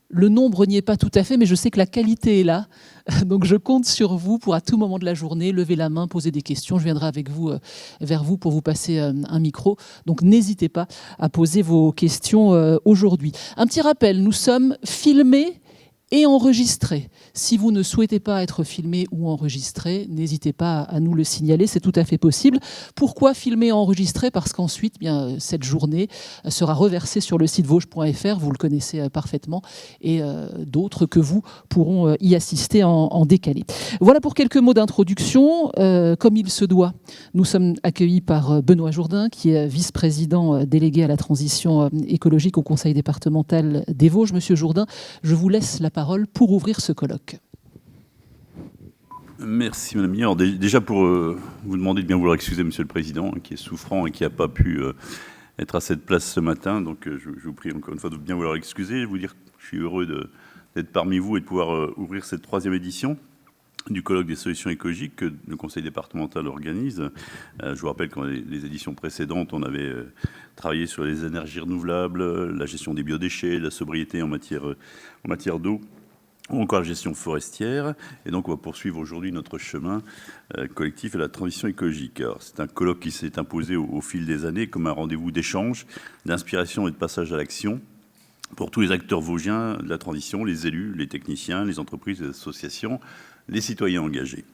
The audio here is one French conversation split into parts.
Le nombre n'y est pas tout à fait, mais je sais que la qualité est là. Donc je compte sur vous pour à tout moment de la journée lever la main, poser des questions. Je viendrai avec vous, vers vous pour vous passer un micro. Donc n'hésitez pas à poser vos questions aujourd'hui. Un petit rappel, nous sommes filmés et enregistré. Si vous ne souhaitez pas être filmé ou enregistré, n'hésitez pas à nous le signaler, c'est tout à fait possible. Pourquoi filmer et enregistrer? Parce qu'ensuite, cette journée sera reversée sur le site vosges.fr, vous le connaissez parfaitement, et d'autres que vous pourront y assister en décalé. Voilà pour quelques mots d'introduction. Comme il se doit, nous sommes accueillis par Benoît Jourdain, qui est vice-président délégué à la transition écologique au Conseil départemental des Vosges. Monsieur Jourdain, je vous laisse la parole pour ouvrir ce colloque. Merci Madame Miller. Déjà pour vous demander de bien vouloir excuser Monsieur le Président, qui est souffrant et qui n'a pas pu être à cette place ce matin. Donc je vous prie encore une fois de bien vouloir excuser. Je vous dire que je suis heureux d'être parmi vous et de pouvoir ouvrir cette 3e édition du colloque des solutions écologiques que le Conseil départemental organise. Je vous rappelle que dans les éditions précédentes, on avait travaillé sur les énergies renouvelables, la gestion des biodéchets, la sobriété en matière d'eau, ou encore la gestion forestière. Et donc, on va poursuivre aujourd'hui notre chemin collectif à la transition écologique. Alors, c'est un colloque qui s'est imposé au fil des années comme un rendez-vous d'échange, d'inspiration et de passage à l'action pour tous les acteurs vosgiens de la transition, les élus, les techniciens, les entreprises, les associations, les citoyens engagés.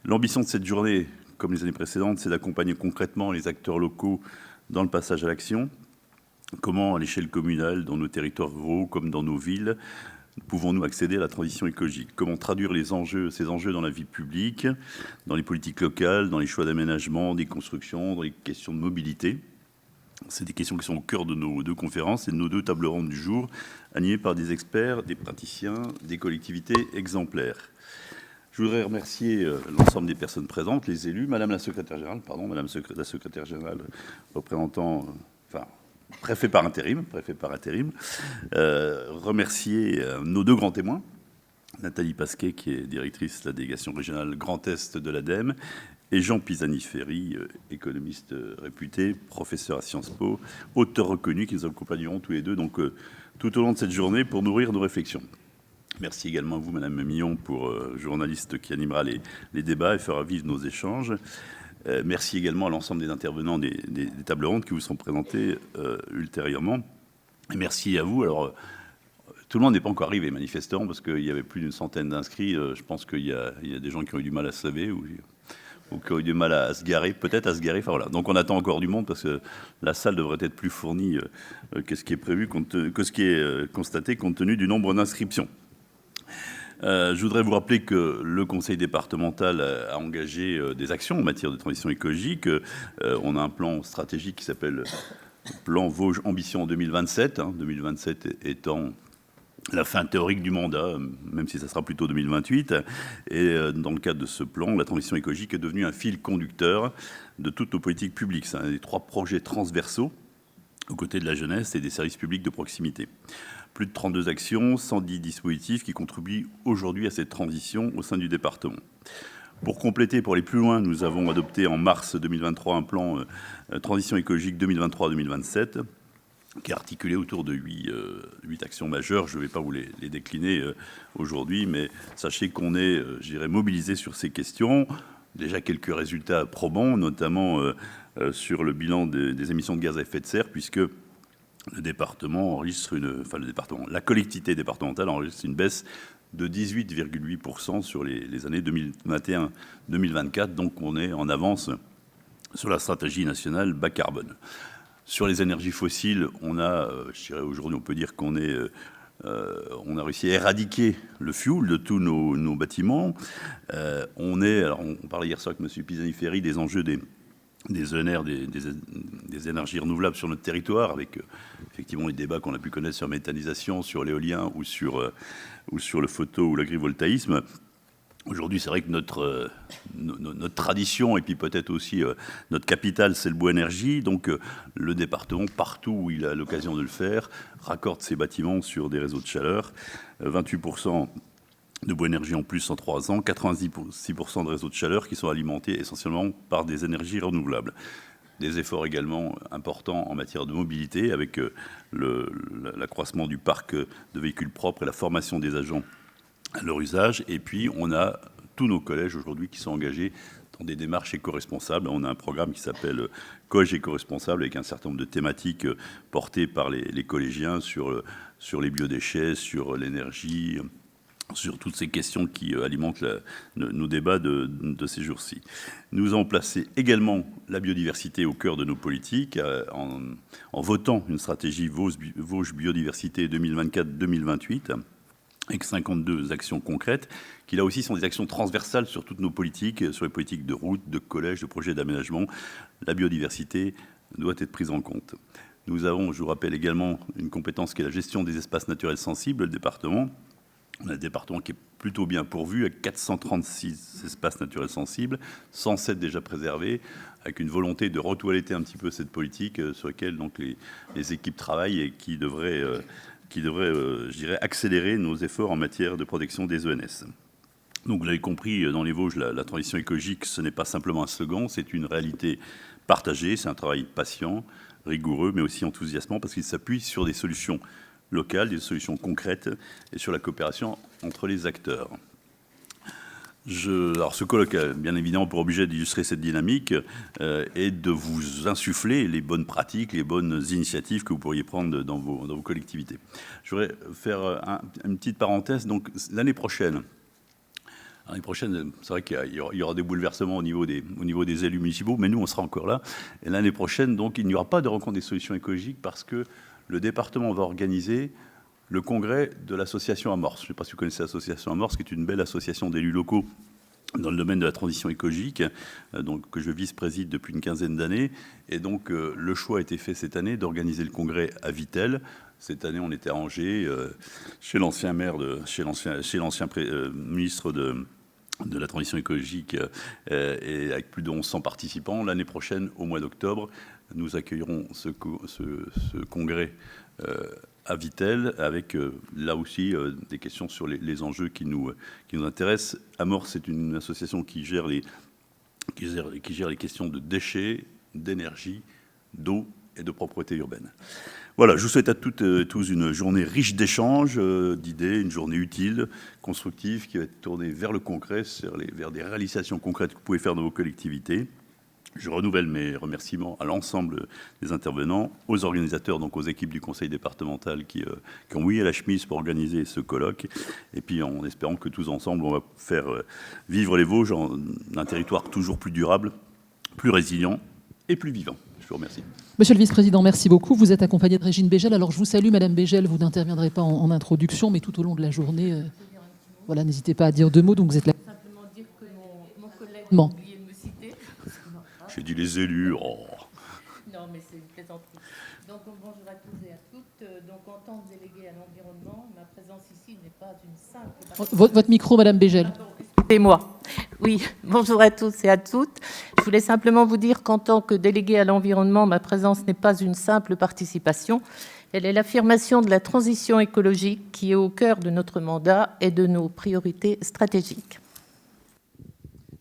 L'ambition de cette journée, comme les années précédentes, c'est d'accompagner concrètement les acteurs locaux dans le passage à l'action. Comment, à l'échelle communale, dans nos territoires ruraux comme dans nos villes, pouvons-nous accéder à la transition écologique? Comment traduire ces enjeux dans la vie publique, dans les politiques locales, dans les choix d'aménagement, des constructions, dans les questions de mobilité? C'est des questions qui sont au cœur de nos 2 conférences et de nos 2 tables rondes du jour, animées par des experts, des praticiens, des collectivités exemplaires. Je voudrais remercier l'ensemble des personnes présentes, les élus, Madame la secrétaire générale, la secrétaire générale représentant, préfet par intérim, remercier nos 2 grands témoins, Nathalie Pasquet, qui est directrice de la délégation régionale Grand Est de l'ADEME, et Jean Pisani-Ferry, économiste réputé, professeur à Sciences Po, auteur reconnu, qui nous accompagneront tous les 2 donc, tout au long de cette journée pour nourrir nos réflexions. Merci également à vous, Madame Millon, journaliste qui animera les débats et fera vivre nos échanges. Merci également à l'ensemble des intervenants des tables rondes qui vous seront présentées ultérieurement. Et merci à vous. Alors, tout le monde n'est pas encore arrivé, manifestement, parce qu'il y avait plus d'une centaine d'inscrits. Je pense qu'il y a des gens qui ont eu du mal à se lever ou qui ont eu du mal à se garer, peut-être à se garer. Enfin, voilà. Donc on attend encore du monde parce que la salle devrait être plus fournie que ce qui est prévu, que ce qui est constaté compte tenu du nombre d'inscriptions. Je voudrais vous rappeler que le Conseil départemental a engagé des actions en matière de transition écologique. On a un plan stratégique qui s'appelle Plan Vosges Ambition 2027, 2027 étant la fin théorique du mandat, même si ça sera plutôt 2028. Et dans le cadre de ce plan, la transition écologique est devenue un fil conducteur de toutes nos politiques publiques. C'est un des 3 projets transversaux aux côtés de la jeunesse et des services publics de proximité. Plus de 32 actions, 110 dispositifs qui contribuent aujourd'hui à cette transition au sein du département. Pour compléter, pour aller plus loin, nous avons adopté en mars 2023 un plan transition écologique 2023-2027 qui est articulé autour de 8 actions majeures. Je ne vais pas vous les décliner aujourd'hui, mais sachez qu'on est, je dirais, mobilisé sur ces questions. Déjà quelques résultats probants, notamment sur le bilan des émissions de gaz à effet de serre, puisque le département enregistre la collectivité départementale enregistre une baisse de 18,8% sur les années 2021-2024. Donc on est en avance sur la stratégie nationale bas carbone. Sur les énergies fossiles, on a, je dirais aujourd'hui, on peut dire qu'on on a réussi à éradiquer le fioul de tous nos bâtiments. On parlait hier soir avec M. Pisani-Ferry des enjeux des ENR, des énergies renouvelables sur notre territoire, avec effectivement les débats qu'on a pu connaître sur la méthanisation, sur l'éolien ou sur le photo ou l'agrivoltaïsme. Aujourd'hui, c'est vrai que notre tradition et puis peut-être aussi notre capital, c'est le bois énergie. Donc le département, partout où il a l'occasion de le faire, raccorde ses bâtiments sur des réseaux de chaleur. 28% de bois énergie en plus en 3 ans, 86% de réseaux de chaleur qui sont alimentés essentiellement par des énergies renouvelables. Des efforts également importants en matière de mobilité, avec l'accroissement du parc de véhicules propres et la formation des agents à leur usage. Et puis, on a tous nos collèges aujourd'hui qui sont engagés dans des démarches éco-responsables. On a un programme qui s'appelle Collège éco-responsable, avec un certain nombre de thématiques portées par les collégiens sur les biodéchets, sur l'énergie, sur toutes ces questions qui alimentent nos débats de ces jours-ci. Nous avons placé également la biodiversité au cœur de nos politiques en votant une stratégie Vosges Biodiversité 2024-2028, avec 52 actions concrètes, qui là aussi sont des actions transversales sur toutes nos politiques, sur les politiques de route, de collège, de projets d'aménagement. La biodiversité doit être prise en compte. Nous avons, je vous rappelle également, une compétence qui est la gestion des espaces naturels sensibles, le département. On a un département qui est plutôt bien pourvu, avec 436 espaces naturels sensibles, 107 déjà préservés, avec une volonté de retoiletter un petit peu cette politique sur laquelle donc, les équipes travaillent et qui devrait, je dirais, accélérer nos efforts en matière de protection des ENS. Donc, vous l'avez compris, dans les Vosges, la transition écologique, ce n'est pas simplement un slogan, c'est une réalité partagée, c'est un travail patient, rigoureux, mais aussi enthousiasmant, parce qu'il s'appuie sur des solutions locales, des solutions concrètes, et sur la coopération entre les acteurs. Alors, ce colloque a bien évidemment pour objet d'illustrer cette dynamique et de vous insuffler les bonnes pratiques, les bonnes initiatives que vous pourriez prendre dans vos collectivités. Je voudrais faire une petite parenthèse. Donc, l'année prochaine, c'est vrai qu'il y aura des bouleversements au niveau des élus municipaux, mais nous, on sera encore là. Et l'année prochaine, donc, il n'y aura pas de rencontre des solutions écologiques parce que le département va organiser le congrès de l'association Amorce. Je ne sais pas si vous connaissez l'association Amorce, qui est une belle association d'élus locaux dans le domaine de la transition écologique, donc, que je vice-préside depuis une quinzaine d'années. Et donc, le choix a été fait cette année d'organiser le congrès à Vittel. Cette année, on était à Angers, chez l'ancien ministre de la transition écologique, et avec plus de 1100 participants. L'année prochaine, au mois d'octobre, nous accueillerons ce congrès à Vittel, avec là aussi des questions sur les enjeux qui nous intéressent. Amorce, c'est une association qui gère les questions de déchets, d'énergie, d'eau et de propreté urbaine. Voilà, je vous souhaite à toutes et tous une journée riche d'échanges, d'idées, une journée utile, constructive, qui va être tournée vers le concret, vers des réalisations concrètes que vous pouvez faire dans vos collectivités. Je renouvelle mes remerciements à l'ensemble des intervenants, aux organisateurs, donc aux équipes du conseil départemental qui ont mouillé la chemise pour organiser ce colloque, et puis en espérant que tous ensemble, on va faire vivre les Vosges en un territoire toujours plus durable, plus résilient et plus vivant. Je vous remercie. Monsieur le vice-président, merci beaucoup. Vous êtes accompagné de Régine Bégel. Alors, je vous salue, Madame Bégel. Vous n'interviendrez pas en introduction, mais tout au long de la journée, voilà, n'hésitez pas à dire 2 mots. Donc, vous êtes là. Simplement dire que mon collègue Bon. a oublié de me citer. J'ai dit les élus. Oh. Non, mais c'est une plaisanterie. Donc, bonjour à tous et à toutes. Donc, en tant que déléguée à l'environnement, ma présence ici n'est pas une simple... Votre micro, Madame Bégel. Excusez-moi. Oui, bonjour à tous et à toutes. Je voulais simplement vous dire qu'en tant que déléguée à l'environnement, ma présence n'est pas une simple participation. Elle est l'affirmation de la transition écologique qui est au cœur de notre mandat et de nos priorités stratégiques.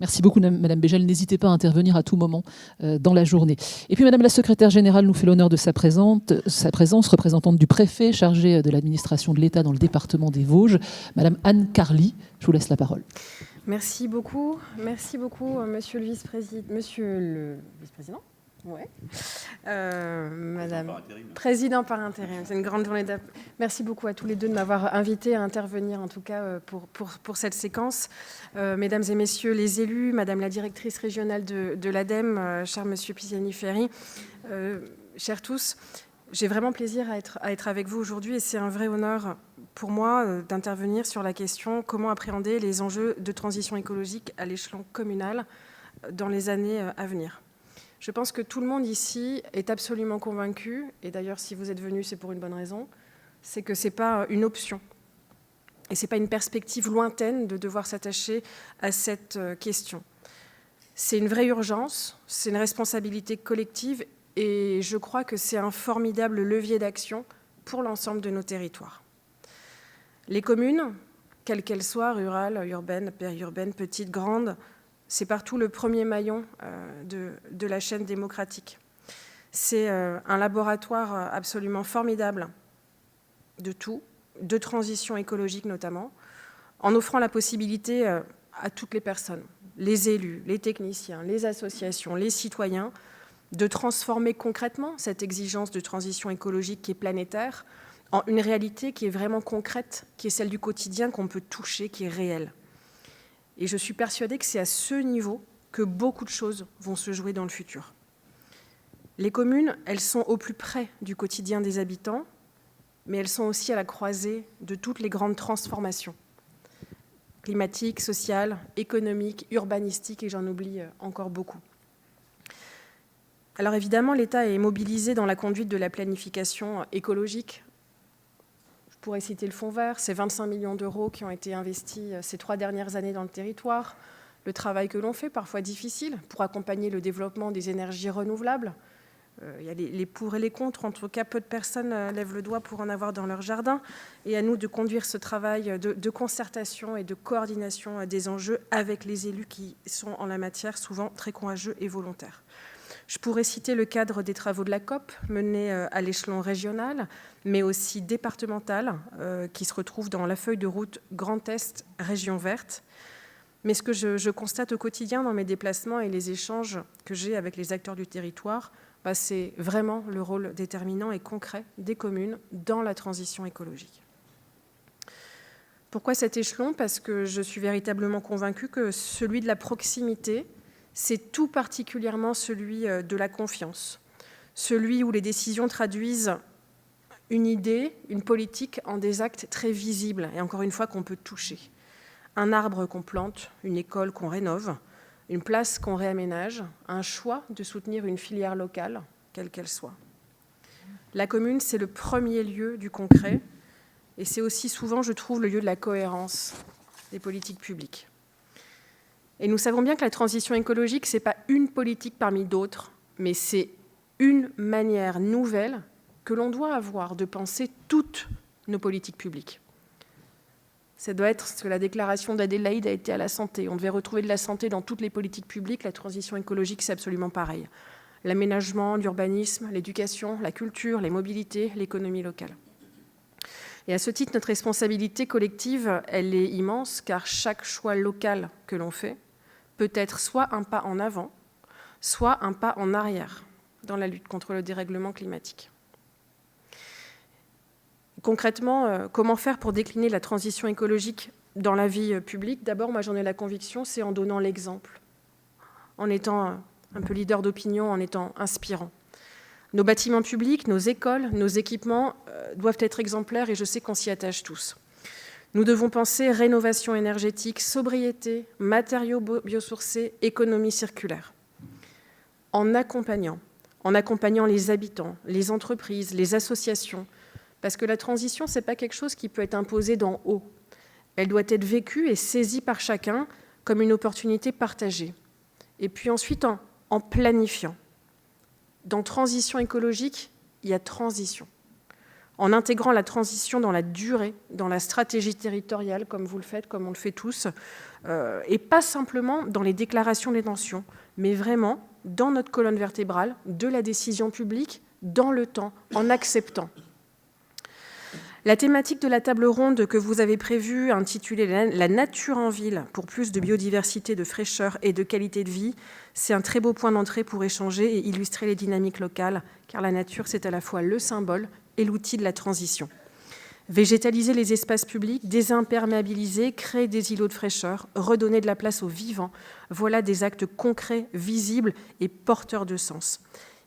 Merci beaucoup, Madame Bégel. N'hésitez pas à intervenir à tout moment dans la journée. Et puis, Madame la secrétaire générale nous fait l'honneur de sa présence, représentante du préfet chargée de l'administration de l'État dans le département des Vosges, Madame Anne Carly. Je vous laisse la parole. Merci beaucoup, Monsieur le vice-président. Ouais. Madame président par intérim. C'est une grande journée. Merci beaucoup à tous les deux de m'avoir invité à intervenir, en tout cas pour cette séquence. Mesdames et messieurs les élus, Madame la directrice régionale de l'ADEME, cher Monsieur Pisani-Ferry, chers tous, j'ai vraiment plaisir à être avec vous aujourd'hui et c'est un vrai honneur pour moi d'intervenir sur la question comment appréhender les enjeux de transition écologique à l'échelon communal dans les années à venir. Je pense que tout le monde ici est absolument convaincu, et d'ailleurs si vous êtes venus c'est pour une bonne raison, c'est que ce n'est pas une option. Et ce n'est pas une perspective lointaine de devoir s'attacher à cette question. C'est une vraie urgence, c'est une responsabilité collective, et je crois que c'est un formidable levier d'action pour l'ensemble de nos territoires. Les communes, quelles qu'elles soient, rurales, urbaines, périurbaines, petites, grandes, c'est partout le premier maillon de la chaîne démocratique. C'est un laboratoire absolument formidable de tout, de transition écologique notamment, en offrant la possibilité à toutes les personnes, les élus, les techniciens, les associations, les citoyens, de transformer concrètement cette exigence de transition écologique qui est planétaire en une réalité qui est vraiment concrète, qui est celle du quotidien, qu'on peut toucher, qui est réelle. Et je suis persuadée que c'est à ce niveau que beaucoup de choses vont se jouer dans le futur. Les communes, elles sont au plus près du quotidien des habitants, mais elles sont aussi à la croisée de toutes les grandes transformations climatiques, sociales, économiques, urbanistiques, et j'en oublie encore beaucoup. Alors évidemment, l'État est mobilisé dans la conduite de la planification écologique. Je pourrais citer le Fonds vert, ces 25 millions d'euros qui ont été investis ces 3 dernières années dans le territoire, le travail que l'on fait, parfois difficile, pour accompagner le développement des énergies renouvelables. Il y a les pour et les contre, en tout cas peu de personnes lèvent le doigt pour en avoir dans leur jardin, et à nous de conduire ce travail de concertation et de coordination des enjeux avec les élus qui sont en la matière souvent très courageux et volontaires. Je pourrais citer le cadre des travaux de la COP menés à l'échelon régional, mais aussi départemental, qui se retrouve dans la feuille de route Grand Est, Région Verte. Mais ce que je constate au quotidien dans mes déplacements et les échanges que j'ai avec les acteurs du territoire, c'est vraiment le rôle déterminant et concret des communes dans la transition écologique. Pourquoi cet échelon ? Parce que je suis véritablement convaincue que celui de la proximité, c'est tout particulièrement celui de la confiance, celui où les décisions traduisent une idée, une politique en des actes très visibles et encore une fois qu'on peut toucher. Un arbre qu'on plante, une école qu'on rénove, une place qu'on réaménage, un choix de soutenir une filière locale, quelle qu'elle soit. La commune, c'est le premier lieu du concret et c'est aussi souvent, je trouve, le lieu de la cohérence des politiques publiques. Et nous savons bien que la transition écologique, ce n'est pas une politique parmi d'autres, mais c'est une manière nouvelle que l'on doit avoir de penser toutes nos politiques publiques. Ça doit être ce que la déclaration d'Adélaïde a été à la santé. On devait retrouver de la santé dans toutes les politiques publiques. La transition écologique, c'est absolument pareil. L'aménagement, l'urbanisme, l'éducation, la culture, les mobilités, l'économie locale. Et à ce titre, notre responsabilité collective, elle est immense, car chaque choix local que l'on fait peut être soit un pas en avant, soit un pas en arrière dans la lutte contre le dérèglement climatique. Concrètement, comment faire pour décliner la transition écologique dans la vie publique ? D'abord, moi j'en ai la conviction, c'est en donnant l'exemple, en étant un peu leader d'opinion, en étant inspirant. Nos bâtiments publics, nos écoles, nos équipements doivent être exemplaires et je sais qu'on s'y attache tous. Nous devons penser rénovation énergétique, sobriété, matériaux biosourcés, économie circulaire. En accompagnant les habitants, les entreprises, les associations, parce que la transition, ce n'est pas quelque chose qui peut être imposé d'en haut. Elle doit être vécue et saisie par chacun comme une opportunité partagée. Et puis ensuite, en planifiant. Dans transition écologique, il y a transition. En intégrant la transition dans la durée, dans la stratégie territoriale, comme vous le faites, comme on le fait tous, et pas simplement dans les déclarations d'intention, mais vraiment dans notre colonne vertébrale de la décision publique, dans le temps, en acceptant. La thématique de la table ronde que vous avez prévue, intitulée « La nature en ville pour plus de biodiversité, de fraîcheur et de qualité de vie », c'est un très beau point d'entrée pour échanger et illustrer les dynamiques locales, car la nature, c'est à la fois le symbole et l'outil de la transition. Végétaliser les espaces publics, désimperméabiliser, créer des îlots de fraîcheur, redonner de la place aux vivants, voilà des actes concrets, visibles et porteurs de sens.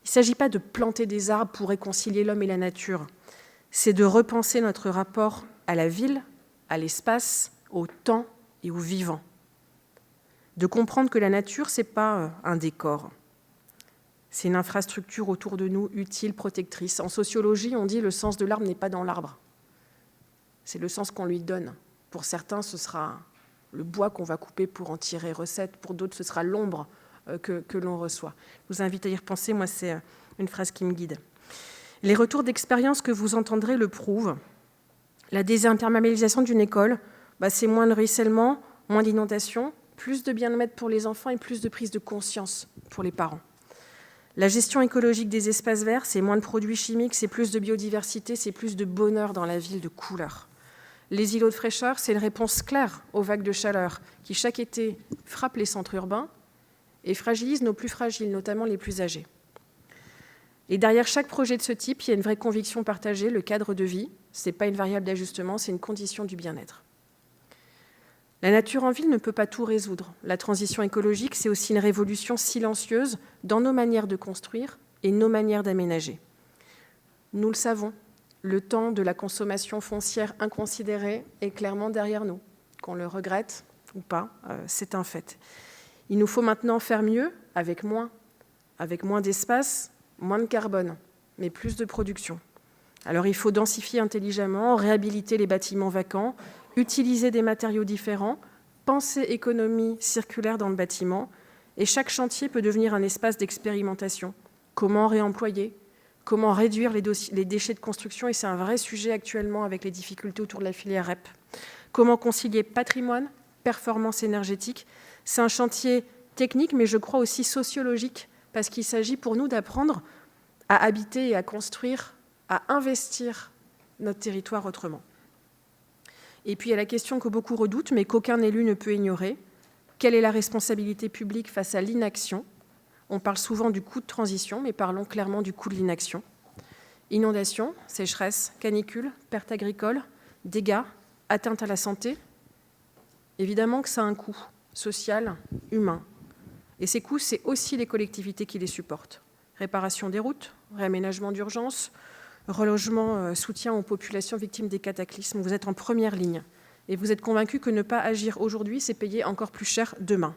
Il ne s'agit pas de planter des arbres pour réconcilier l'homme et la nature. C'est de repenser notre rapport à la ville, à l'espace, au temps et au vivant. De comprendre que la nature, ce n'est pas un décor. C'est une infrastructure autour de nous, utile, protectrice. En sociologie, on dit que le sens de l'arbre n'est pas dans l'arbre. C'est le sens qu'on lui donne. Pour certains, ce sera le bois qu'on va couper pour en tirer recette. Pour d'autres, ce sera l'ombre que l'on reçoit. Je vous invite à y repenser. Moi, c'est une phrase qui me guide. Les retours d'expérience que vous entendrez le prouvent. La désimperméabilisation d'une école, c'est moins de ruissellement, moins d'inondation, plus de bien-être pour les enfants et plus de prise de conscience pour les parents. La gestion écologique des espaces verts, c'est moins de produits chimiques, c'est plus de biodiversité, c'est plus de bonheur dans la ville, de couleurs. Les îlots de fraîcheur, c'est une réponse claire aux vagues de chaleur qui, chaque été, frappent les centres urbains et fragilisent nos plus fragiles, notamment les plus âgés. Et derrière chaque projet de ce type, il y a une vraie conviction partagée, le cadre de vie. Ce n'est pas une variable d'ajustement, c'est une condition du bien-être. La nature en ville ne peut pas tout résoudre. La transition écologique, c'est aussi une révolution silencieuse dans nos manières de construire et nos manières d'aménager. Nous le savons, le temps de la consommation foncière inconsidérée est clairement derrière nous. Qu'on le regrette ou pas, c'est un fait. Il nous faut maintenant faire mieux, avec moins d'espace, moins de carbone, mais plus de production. Alors il faut densifier intelligemment, réhabiliter les bâtiments vacants, utiliser des matériaux différents, penser économie circulaire dans le bâtiment, et chaque chantier peut devenir un espace d'expérimentation. Comment réemployer ? Comment réduire les déchets de construction ? Et c'est un vrai sujet actuellement avec les difficultés autour de la filière REP. Comment concilier patrimoine, performance énergétique ? C'est un chantier technique, mais je crois aussi sociologique, parce qu'il s'agit pour nous d'apprendre à habiter et à construire, à investir notre territoire autrement. Et puis il y a la question que beaucoup redoutent, mais qu'aucun élu ne peut ignorer. Quelle est la responsabilité publique face à l'inaction ? On parle souvent du coût de transition, mais parlons clairement du coût de l'inaction. Inondations, sécheresse, canicule, pertes agricoles, dégâts, atteintes à la santé. Évidemment que ça a un coût social, humain. Et ces coûts, c'est aussi les collectivités qui les supportent. Réparation des routes, réaménagement d'urgence, relogement, soutien aux populations victimes des cataclysmes. Vous êtes en première ligne et vous êtes convaincus que ne pas agir aujourd'hui, c'est payer encore plus cher demain.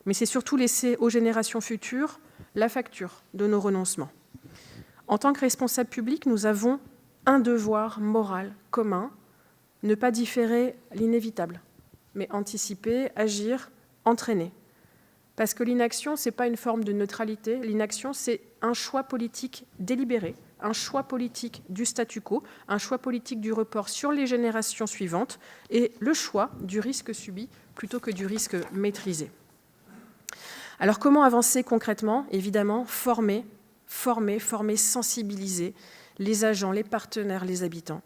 Mais c'est surtout laisser aux générations futures la facture de nos renoncements. En tant que responsables publics, nous avons un devoir moral commun, ne pas différer l'inévitable, mais anticiper, agir, entraîner. Parce que l'inaction, ce n'est pas une forme de neutralité. L'inaction, c'est un choix politique délibéré, un choix politique du statu quo, un choix politique du report sur les générations suivantes et le choix du risque subi plutôt que du risque maîtrisé. Alors comment avancer concrètement ? Évidemment, former, sensibiliser les agents, les partenaires, les habitants.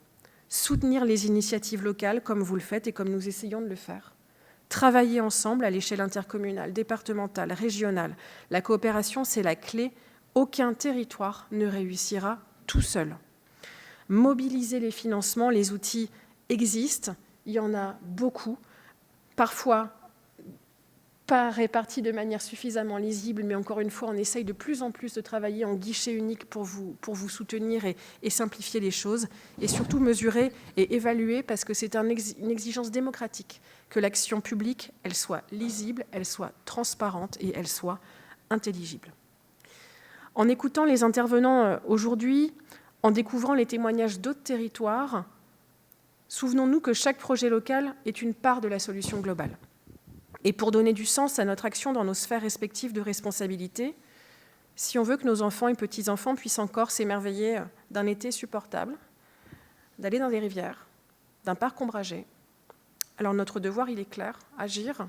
Soutenir les initiatives locales comme vous le faites et comme nous essayons de le faire. Travailler ensemble à l'échelle intercommunale, départementale, régionale. La coopération, c'est la clé. Aucun territoire ne réussira tout seul. Mobiliser les financements, les outils existent, il y en a beaucoup, parfois pas répartis de manière suffisamment lisible, mais encore une fois, on essaye de plus en plus de travailler en guichet unique pour vous soutenir et simplifier les choses, et surtout mesurer et évaluer, parce que c'est une exigence démocratique, que l'action publique, elle soit lisible, elle soit transparente et elle soit intelligible. En écoutant les intervenants aujourd'hui, en découvrant les témoignages d'autres territoires, souvenons-nous que chaque projet local est une part de la solution globale. Et pour donner du sens à notre action dans nos sphères respectives de responsabilité, si on veut que nos enfants et petits-enfants puissent encore s'émerveiller d'un été supportable, d'aller dans des rivières, d'un parc ombragé, alors notre devoir, il est clair, agir,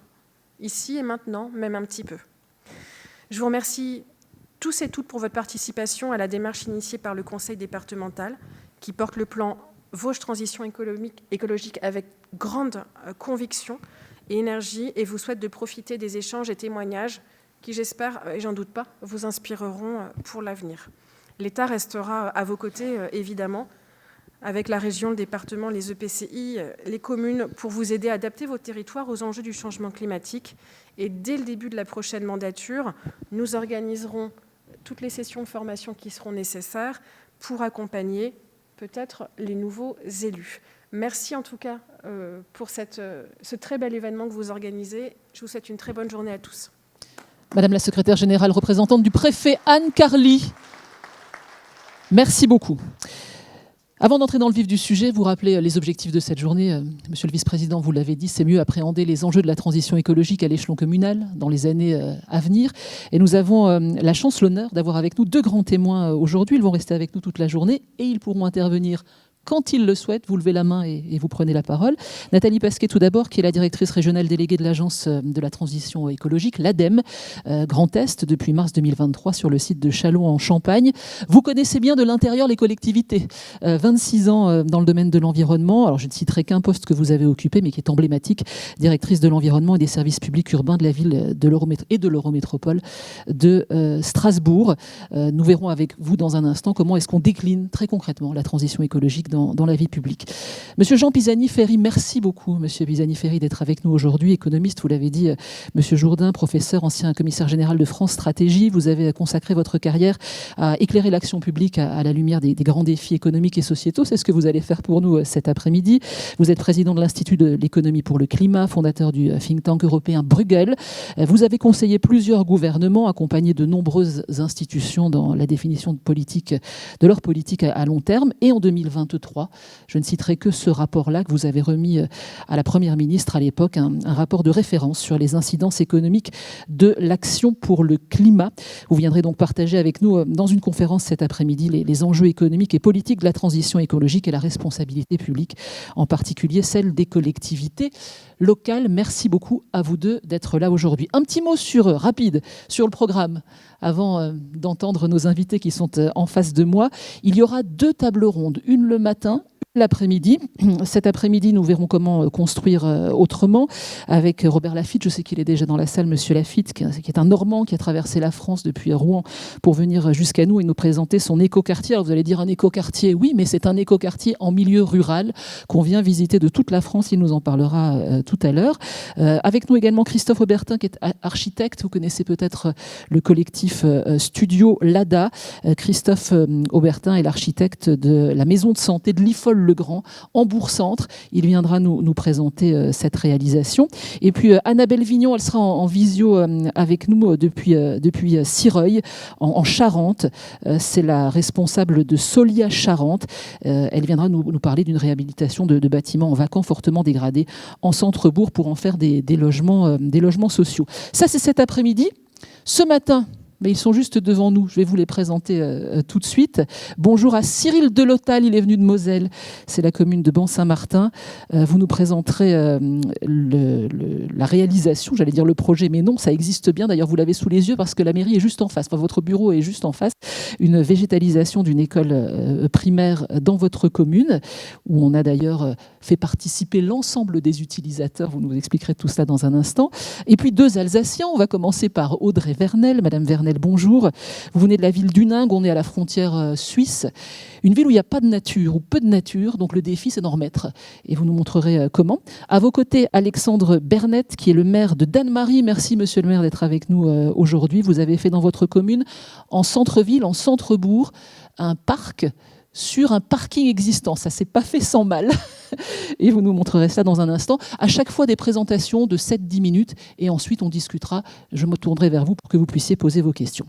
ici et maintenant, même un petit peu. Je vous remercie tous et toutes pour votre participation à la démarche initiée par le Conseil départemental qui porte le plan Vosges Transition écologique avec grande conviction et énergie, et vous souhaite de profiter des échanges et témoignages qui, j'espère, et j'en doute pas, vous inspireront pour l'avenir. L'État restera à vos côtés, évidemment, avec la région, le département, les EPCI, les communes, pour vous aider à adapter votre territoire aux enjeux du changement climatique. Et dès le début de la prochaine mandature, nous organiserons toutes les sessions de formation qui seront nécessaires pour accompagner peut-être les nouveaux élus. Merci en tout cas pour ce très bel événement que vous organisez. Je vous souhaite une très bonne journée à tous. Madame la secrétaire générale représentante du préfet Anne Carly, merci beaucoup. Avant d'entrer dans le vif du sujet, vous rappelez les objectifs de cette journée. Monsieur le vice-président, vous l'avez dit, c'est mieux appréhender les enjeux de la transition écologique à l'échelon communal dans les années à venir. Et nous avons la chance, l'honneur d'avoir avec nous deux grands témoins aujourd'hui. Ils vont rester avec nous toute la journée et ils pourront intervenir quand il le souhaite, vous levez la main et vous prenez la parole. Nathalie Pasquet, tout d'abord, qui est la directrice régionale déléguée de l'Agence de la transition écologique, l'ADEME, Grand Est, depuis mars 2023, sur le site de Châlons en Champagne. Vous connaissez bien de l'intérieur les collectivités. 26 ans dans le domaine de l'environnement. Alors, je ne citerai qu'un poste que vous avez occupé, mais qui est emblématique, directrice de l'environnement et des services publics urbains de la ville de l'Eurométropole de Strasbourg. Nous verrons avec vous dans un instant comment est-ce qu'on décline très concrètement la transition écologique dans la vie publique. Monsieur Jean Pisani-Ferry, merci beaucoup, monsieur Pisani-Ferry, d'être avec nous aujourd'hui. Économiste, vous l'avez dit, monsieur Jourdain, professeur, ancien commissaire général de France Stratégie. Vous avez consacré votre carrière à éclairer l'action publique à la lumière des grands défis économiques et sociétaux. C'est ce que vous allez faire pour nous cet après-midi. Vous êtes président de l'Institut de l'économie pour le climat, fondateur du think tank européen Bruegel. Vous avez conseillé plusieurs gouvernements, accompagné de nombreuses institutions dans la définition de leur politique à long terme. Et en 2023, je ne citerai que ce rapport-là que vous avez remis à la Première ministre à l'époque, un rapport de référence sur les incidences économiques de l'action pour le climat. Vous viendrez donc partager avec nous dans une conférence cet après-midi les enjeux économiques et politiques de la transition écologique et la responsabilité publique, en particulier celle des collectivités locales. Merci beaucoup à vous deux d'être là aujourd'hui. Un petit mot rapide sur le programme avant d'entendre nos invités qui sont en face de moi. Il y aura 2 tables rondes, une le matin, l'après-midi. Cet après-midi, nous verrons comment construire autrement avec Robert Lafitte. Je sais qu'il est déjà dans la salle, monsieur Lafitte, qui est un Normand qui a traversé la France depuis Rouen pour venir jusqu'à nous et nous présenter son écoquartier. Alors vous allez dire un écoquartier, oui, mais c'est un écoquartier en milieu rural qu'on vient visiter de toute la France. Il nous en parlera tout à l'heure. Avec nous également Christophe Aubertin, qui est architecte. Vous connaissez peut-être le collectif Studio Lada. Christophe Aubertin est l'architecte de la maison de santé de l'IFOL-le-Grand en Bourg-Centre. Il viendra nous présenter cette réalisation. Et puis Annabelle Vignon, elle sera en visio avec nous depuis Sireuil, en Charente. C'est la responsable de Solia Charente. Elle viendra nous parler d'une réhabilitation de bâtiments en vacants fortement dégradés en centre-bourg pour en faire des logements sociaux. Ça, c'est cet après-midi. Ce matin, mais ils sont juste devant nous. Je vais vous les présenter tout de suite. Bonjour à Cyril Delotal, il est venu de Moselle. C'est la commune de Ban-Saint-Martin. Vous nous présenterez la réalisation, j'allais dire le projet, mais non, ça existe bien. D'ailleurs, vous l'avez sous les yeux parce que la mairie est juste en face. Enfin, votre bureau est juste en face. Une végétalisation d'une école primaire dans votre commune, où on a d'ailleurs fait participer l'ensemble des utilisateurs. Vous nous expliquerez tout cela dans un instant. Et puis 2 Alsaciens. On va commencer par Audrey Vernel. Madame Vernel, bonjour. Vous venez de la ville d'Huningue, on est à la frontière suisse. Une ville où il n'y a pas de nature, ou peu de nature, donc le défi c'est d'en remettre. Et vous nous montrerez comment. À vos côtés, Alexandre Bernette, qui est le maire de Dannemarie. Merci monsieur le maire d'être avec nous aujourd'hui. Vous avez fait dans votre commune, en centre-ville, en centre-bourg, un parc sur un parking existant. Ça ne s'est pas fait sans mal. Et vous nous montrerez ça dans un instant. À chaque fois, des présentations de 7-10 minutes. Et ensuite, on discutera. Je me tournerai vers vous pour que vous puissiez poser vos questions.